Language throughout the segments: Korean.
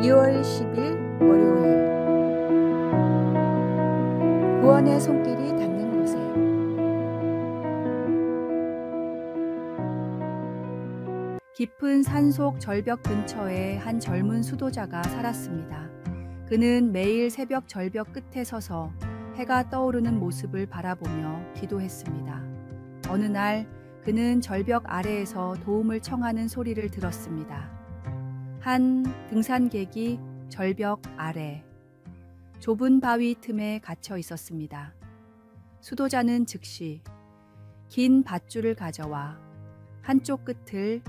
2월 10일 월요일 구원의 손길이 닿는 곳에 깊은 산속 절벽 근처에 한 젊은 수도자가 살았습니다. 그는 매일 새벽 절벽 끝에 서서 해가 떠오르는 모습을 바라보며 기도했습니다. 어느 날 그는 절벽 아래에서 도움을 청하는 소리를 들었습니다. 한 등산객이 절벽 아래 좁은 바위 틈에 갇혀 있었습니다. 수도자는 즉시 긴 밧줄을 가져와 한쪽 끝을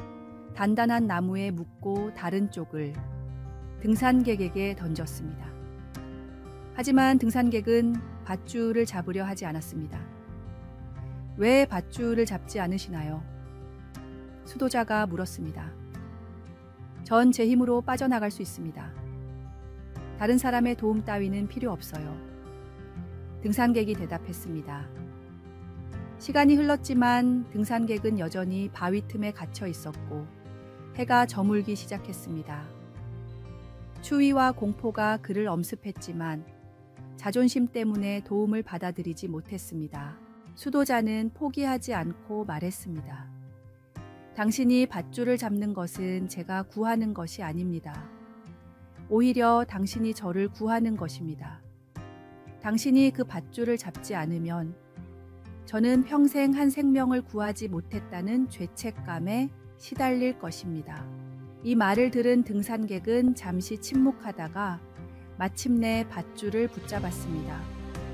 단단한 나무에 묶고 다른 쪽을 등산객에게 던졌습니다. 하지만 등산객은 밧줄을 잡으려 하지 않았습니다. 왜 밧줄을 잡지 않으시나요? 수도자가 물었습니다. 전 제 힘으로 빠져나갈 수 있습니다. 다른 사람의 도움 따위는 필요 없어요. 등산객이 대답했습니다. 시간이 흘렀지만 등산객은 여전히 바위 틈에 갇혀 있었고 해가 저물기 시작했습니다. 추위와 공포가 그를 엄습했지만 자존심 때문에 도움을 받아들이지 못했습니다. 수도자는 포기하지 않고 말했습니다. 당신이 밧줄을 잡는 것은 제가 구하는 것이 아닙니다. 오히려 당신이 저를 구하는 것입니다. 당신이 그 밧줄을 잡지 않으면 저는 평생 한 생명을 구하지 못했다는 죄책감에 시달릴 것입니다. 이 말을 들은 등산객은 잠시 침묵하다가 마침내 밧줄을 붙잡았습니다.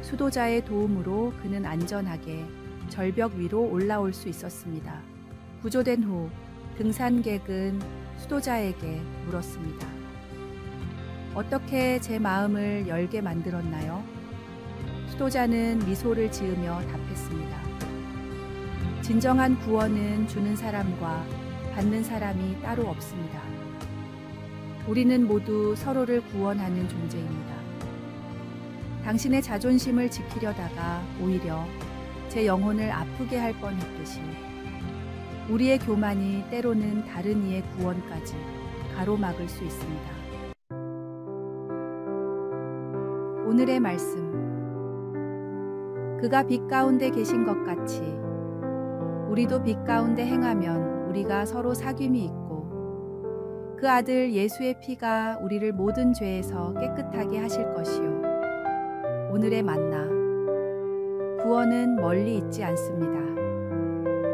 수도자의 도움으로 그는 안전하게 절벽 위로 올라올 수 있었습니다. 구조된 후 등산객은 수도자에게 물었습니다. 어떻게 제 마음을 열게 만들었나요? 수도자는 미소를 지으며 답했습니다. 진정한 구원은 주는 사람과 받는 사람이 따로 없습니다. 우리는 모두 서로를 구원하는 존재입니다. 당신의 자존심을 지키려다가 오히려 제 영혼을 아프게 할 뻔했듯이 우리의 교만이 때로는 다른 이의 구원까지 가로막을 수 있습니다. 오늘의 말씀. 그가 빛 가운데 계신 것 같이 우리도 빛 가운데 행하면 우리가 서로 사귐이 있고 그 아들 예수의 피가 우리를 모든 죄에서 깨끗하게 하실 것이요. 오늘의 만나. 구원은 멀리 있지 않습니다.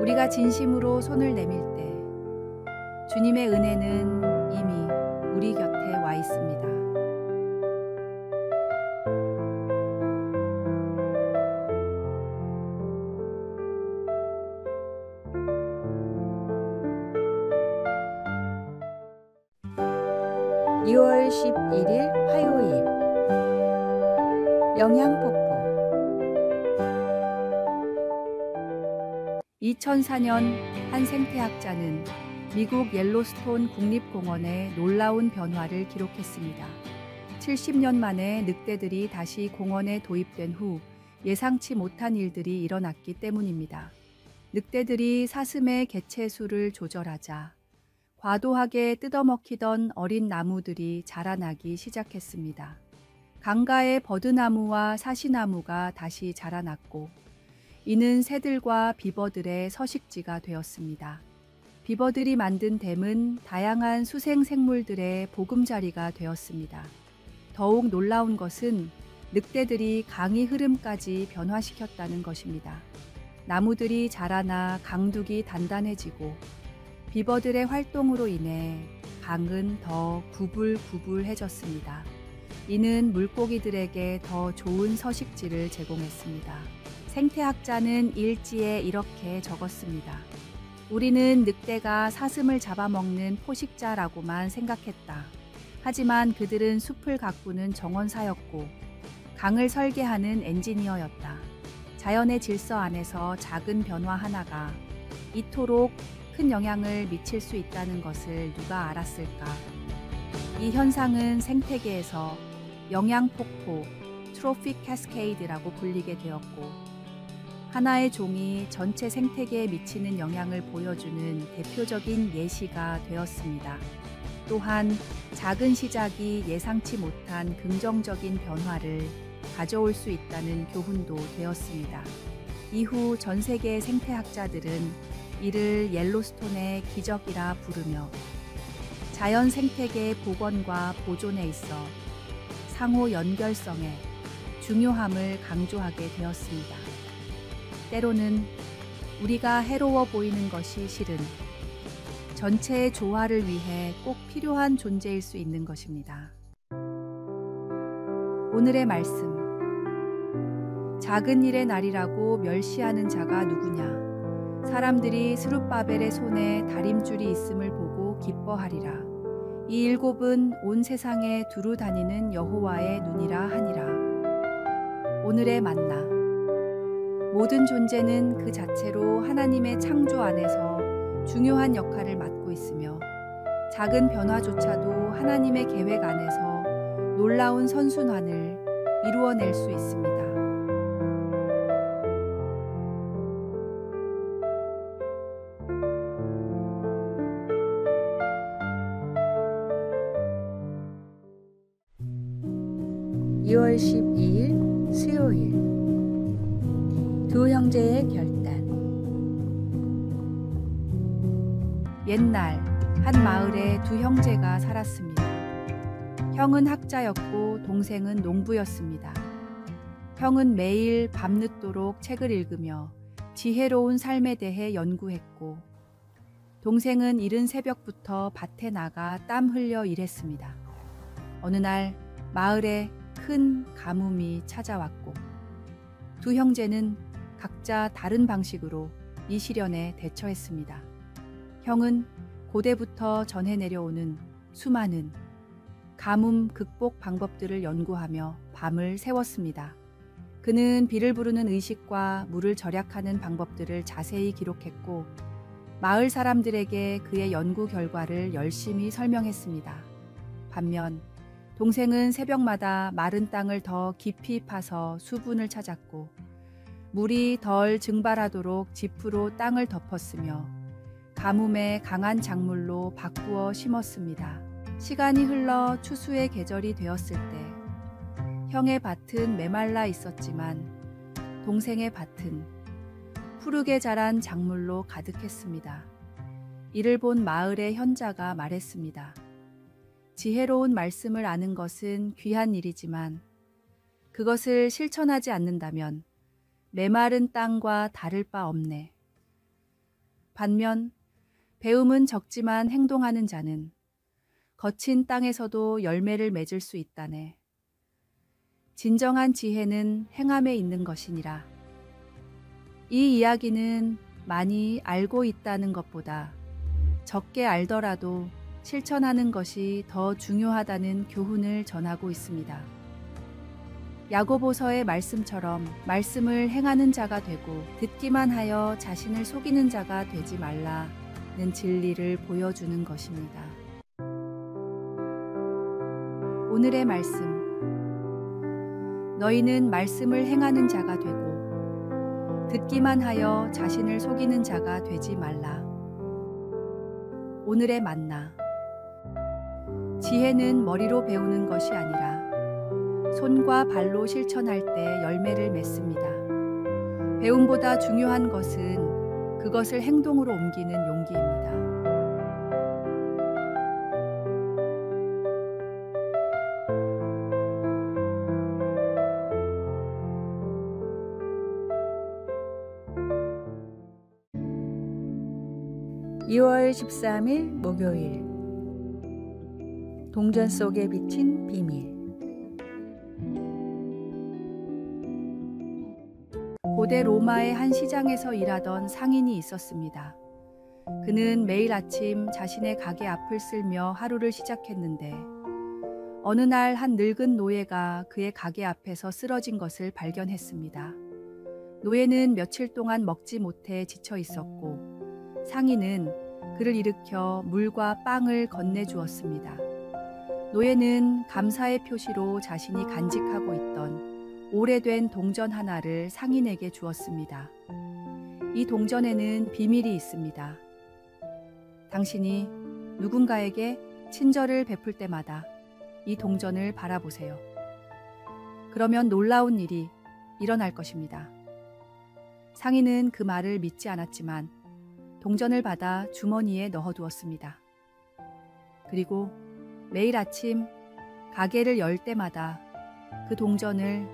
우리가 진심으로 손을 내밀 때 주님의 은혜는 이미 우리 곁에 와 있습니다. (2월 11일) 화요일 영양폭포. 2004년 한 생태학자는 미국 옐로스톤 국립공원의 놀라운 변화를 기록했습니다. 70년 만에 늑대들이 다시 공원에 도입된 후 예상치 못한 일들이 일어났기 때문입니다. 늑대들이 사슴의 개체 수를 조절하자 과도하게 뜯어먹히던 어린 나무들이 자라나기 시작했습니다. 강가의 버드나무와 사시나무가 다시 자라났고 이는 새들과 비버들의 서식지가 되었습니다. 비버들이 만든 댐은 다양한 수생 생물들의 보금자리가 되었습니다. 더욱 놀라운 것은 늑대들이 강의 흐름까지 변화시켰다는 것입니다. 나무들이 자라나 강둑이 단단해지고 비버들의 활동으로 인해 강은 더 구불구불해졌습니다. 이는 물고기들에게 더 좋은 서식지를 제공했습니다. 생태학자는 일지에 이렇게 적었습니다. 우리는 늑대가 사슴을 잡아먹는 포식자라고만 생각했다. 하지만 그들은 숲을 가꾸는 정원사였고 강을 설계하는 엔지니어였다. 자연의 질서 안에서 작은 변화 하나가 이토록 큰 영향을 미칠 수 있다는 것을 누가 알았을까? 이 현상은 생태계에서 영양폭포, 트로픽 캐스케이드라고 불리게 되었고 하나의 종이 전체 생태계에 미치는 영향을 보여주는 대표적인 예시가 되었습니다. 또한 작은 시작이 예상치 못한 긍정적인 변화를 가져올 수 있다는 교훈도 되었습니다. 이후 전 세계의 생태학자들은 이를 옐로스톤의 기적이라 부르며 자연 생태계의 복원과 보존에 있어 상호 연결성의 중요함을 강조하게 되었습니다. 때로는 우리가 해로워 보이는 것이 실은 전체의 조화를 위해 꼭 필요한 존재일 수 있는 것입니다. 오늘의 말씀. 작은 일의 날이라고 멸시하는 자가 누구냐? 사람들이 스룹바벨의 손에 다림줄이 있음을 보고 기뻐하리라. 이 일곱은 온 세상에 두루 다니는 여호와의 눈이라 하니라. 오늘의 만나. 모든 존재는 그 자체로 하나님의 창조 안에서 중요한 역할을 맡고 있으며 작은 변화조차도 하나님의 계획 안에서 놀라운 선순환을 이루어낼 수 있습니다. (2월 12일) 수요일. 두 형제의 결단. 옛날 한 마을에 두 형제가 살았습니다. 형은 학자였고 동생은 농부였습니다. 형은 매일 밤늦도록 책을 읽으며 지혜로운 삶에 대해 연구했고, 동생은 이른 새벽부터 밭에 나가 땀 흘려 일했습니다. 어느 날 마을에 큰 가뭄이 찾아왔고, 두 형제는 각자 다른 방식으로 이 시련에 대처했습니다. 형은 고대부터 전해 내려오는 수많은 가뭄 극복 방법들을 연구하며 밤을 새웠습니다. 그는 비를 부르는 의식과 물을 절약하는 방법들을 자세히 기록했고, 마을 사람들에게 그의 연구 결과를 열심히 설명했습니다. 반면 동생은 새벽마다 마른 땅을 더 깊이 파서 수분을 찾았고, 물이 덜 증발하도록 지프로 땅을 덮었으며 가뭄에 강한 작물로 바꾸어 심었습니다. 시간이 흘러 추수의 계절이 되었을 때 형의 밭은 메말라 있었지만 동생의 밭은 푸르게 자란 작물로 가득했습니다. 이를 본 마을의 현자가 말했습니다. 지혜로운 말씀을 아는 것은 귀한 일이지만 그것을 실천하지 않는다면 메마른 땅과 다를 바 없네. 반면 배움은 적지만 행동하는 자는 거친 땅에서도 열매를 맺을 수 있다네. 진정한 지혜는 행함에 있는 것이니라. 이 이야기는 많이 알고 있다는 것보다 적게 알더라도 실천하는 것이 더 중요하다는 교훈을 전하고 있습니다. 야고보서의 말씀처럼 말씀을 행하는 자가 되고 듣기만 하여 자신을 속이는 자가 되지 말라는 진리를 보여주는 것입니다. 오늘의 말씀. 너희는 말씀을 행하는 자가 되고 듣기만 하여 자신을 속이는 자가 되지 말라. 오늘의 만나. 지혜는 머리로 배우는 것이 아니라 손과 발로 실천할 때 열매를 맺습니다. 배움보다 중요한 것은 그것을 행동으로 옮기는 용기입니다. (2월 13일) 목요일. 동전 속에 비친 비밀. 고대 로마의 한 시장에서 일하던 상인이 있었습니다. 그는 매일 아침 자신의 가게 앞을 쓸며 하루를 시작했는데 어느 날 한 늙은 노예가 그의 가게 앞에서 쓰러진 것을 발견했습니다. 노예는 며칠 동안 먹지 못해 지쳐 있었고 상인은 그를 일으켜 물과 빵을 건네주었습니다. 노예는 감사의 표시로 자신이 간직하고 있던 오래된 동전 하나를 상인에게 주었습니다. 이 동전에는 비밀이 있습니다. 당신이 누군가에게 친절을 베풀 때마다 이 동전을 바라보세요. 그러면 놀라운 일이 일어날 것입니다. 상인은 그 말을 믿지 않았지만 동전을 받아 주머니에 넣어두었습니다. 그리고 매일 아침 가게를 열 때마다 그 동전을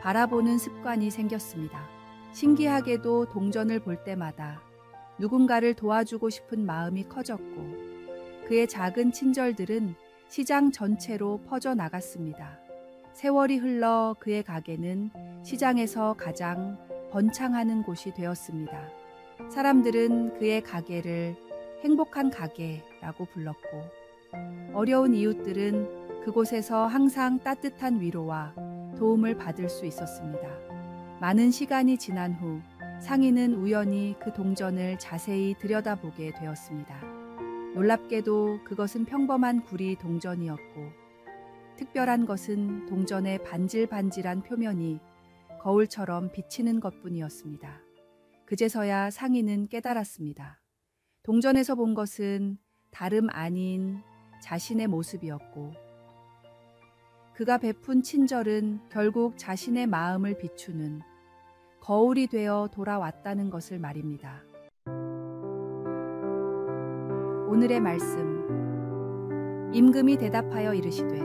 바라보는 습관이 생겼습니다. 신기하게도 동전을 볼 때마다 누군가를 도와주고 싶은 마음이 커졌고 그의 작은 친절들은 시장 전체로 퍼져나갔습니다. 세월이 흘러 그의 가게는 시장에서 가장 번창하는 곳이 되었습니다. 사람들은 그의 가게를 행복한 가게라고 불렀고 어려운 이웃들은 그곳에서 항상 따뜻한 위로와 도움을 받을 수 있었습니다. 많은 시간이 지난 후 상인은 우연히 그 동전을 자세히 들여다보게 되었습니다. 놀랍게도 그것은 평범한 구리 동전이었고 특별한 것은 동전의 반질반질한 표면이 거울처럼 비치는 것뿐이었습니다. 그제서야 상인은 깨달았습니다. 동전에서 본 것은 다름 아닌 자신의 모습이었고 그가 베푼 친절은 결국 자신의 마음을 비추는 거울이 되어 돌아왔다는 것을 말입니다. 오늘의 말씀. 임금이 대답하여 이르시되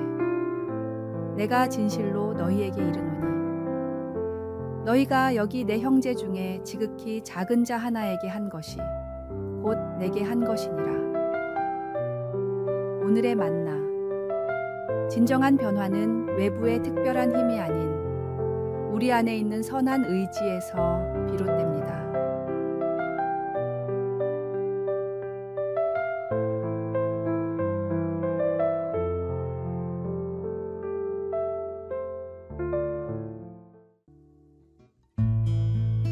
내가 진실로 너희에게 이르노니 너희가 여기 내 형제 중에 지극히 작은 자 하나에게 한 것이 곧 내게 한 것이니라. 오늘의 만나. 진정한 변화는 외부의 특별한 힘이 아닌 우리 안에 있는 선한 의지에서 비롯됩니다.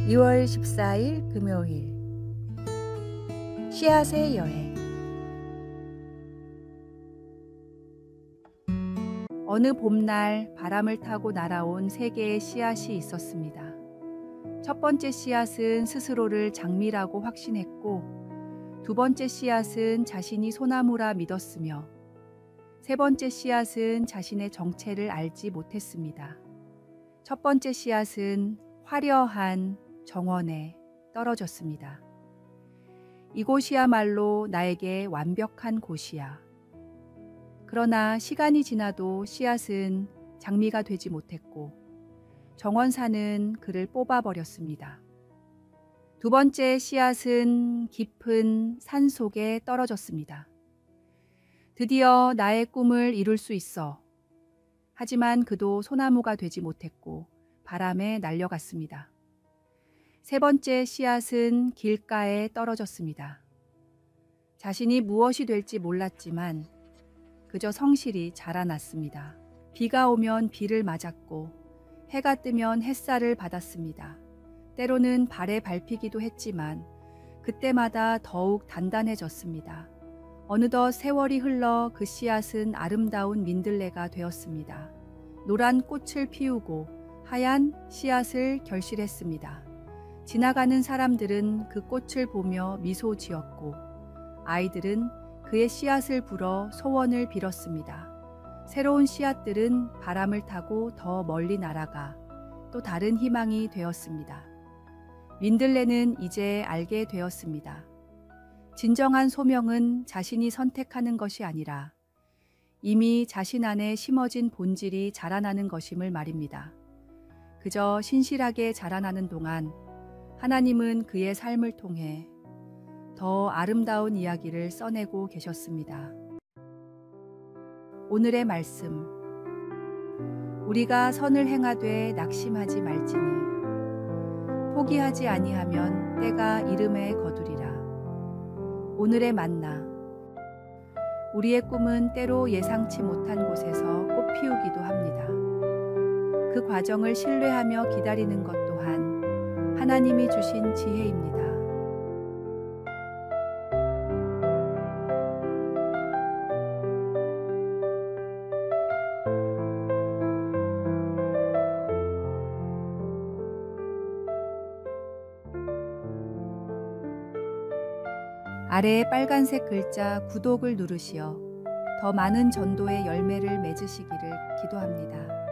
(2월 14일) 금요일. 씨앗의 여행. 어느 봄날 바람을 타고 날아온 세 개의 씨앗이 있었습니다. 첫 번째 씨앗은 스스로를 장미라고 확신했고 두 번째 씨앗은 자신이 소나무라 믿었으며 세 번째 씨앗은 자신의 정체를 알지 못했습니다. 첫 번째 씨앗은 화려한 정원에 떨어졌습니다. 이곳이야말로 나에게 완벽한 곳이야. 그러나 시간이 지나도 씨앗은 장미가 되지 못했고 정원사는 그를 뽑아버렸습니다. 두 번째 씨앗은 깊은 산 속에 떨어졌습니다. 드디어 나의 꿈을 이룰 수 있어. 하지만 그도 소나무가 되지 못했고 바람에 날려갔습니다. 세 번째 씨앗은 길가에 떨어졌습니다. 자신이 무엇이 될지 몰랐지만 그저 성실히 자라났습니다. 비가 오면 비를 맞았고 해가 뜨면 햇살을 받았습니다. 때로는 발에 밟히기도 했지만 그때마다 더욱 단단해졌습니다. 어느덧 세월이 흘러 그 씨앗은 아름다운 민들레가 되었습니다. 노란 꽃을 피우고 하얀 씨앗을 결실했습니다. 지나가는 사람들은 그 꽃을 보며 미소 지었고 아이들은 그의 씨앗을 불어 소원을 빌었습니다. 새로운 씨앗들은 바람을 타고 더 멀리 날아가 또 다른 희망이 되었습니다. 민들레는 이제 알게 되었습니다. 진정한 소명은 자신이 선택하는 것이 아니라 이미 자신 안에 심어진 본질이 자라나는 것임을 말입니다. 그저 신실하게 자라나는 동안 하나님은 그의 삶을 통해 더 아름다운 이야기를 써내고 계셨습니다. 오늘의 말씀. 우리가 선을 행하되 낙심하지 말지니 포기하지 아니하면 때가 이름에 거두리라. 오늘의 만나. 우리의 꿈은 때로 예상치 못한 곳에서 꽃 피우기도 합니다. 그 과정을 신뢰하며 기다리는 것 또한 하나님이 주신 지혜입니다. 아래에 빨간색 글자 구독을 누르시어 더 많은 전도의 열매를 맺으시기를 기도합니다.